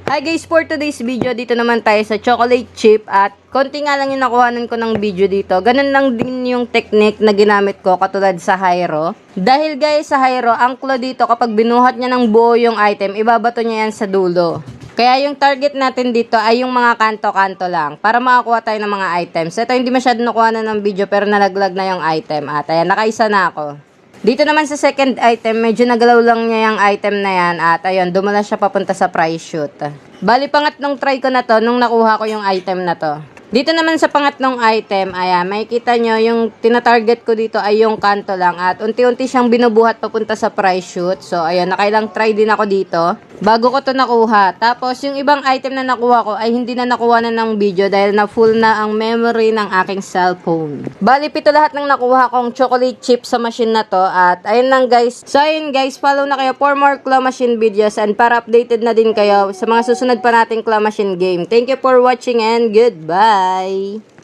Hi guys, for today's video, dito naman tayo sa chocolate chip at konti nga lang yung nakuhanan ko ng video dito. Ganun lang din yung technique na ginamit ko katulad sa Hyro. Dahil guys, sa Hyro, ang clue dito kapag binuhat niya ng buo yung item, ibabato niya yan sa dulo. Kaya yung target natin dito ay yung mga kanto-kanto lang para makakuha tayo ng mga items. Ito hindi masyado nakuhanan ng video pero nalaglag na yung item at ayan, nakaisa na ako. Dito naman sa second item, medyo nagalaw lang niya yung item na yan at ayun, dumala siya papunta sa prize shoot. Bali, pangatlong try ko na to nung nakuha ko yung item na to. Dito naman sa pangatlong item, ayan, makikita nyo yung tinatarget ko dito ay yung kanto lang at unti-unti siyang binubuhat papunta sa prize shoot. So, ayan, nakailang try din ako dito bago ko to nakuha. Tapos, yung ibang item na nakuha ko ay hindi na nakuha na ng video dahil na full na ang memory ng aking cellphone. Bali, 7 lahat ng nakuha kong chocolate chip sa machine na to at ayun lang guys. So, ayun guys, follow na kayo for more claw machine videos and para updated na din kayo sa mga susunod pa nating claw machine game. Thank you for watching and goodbye!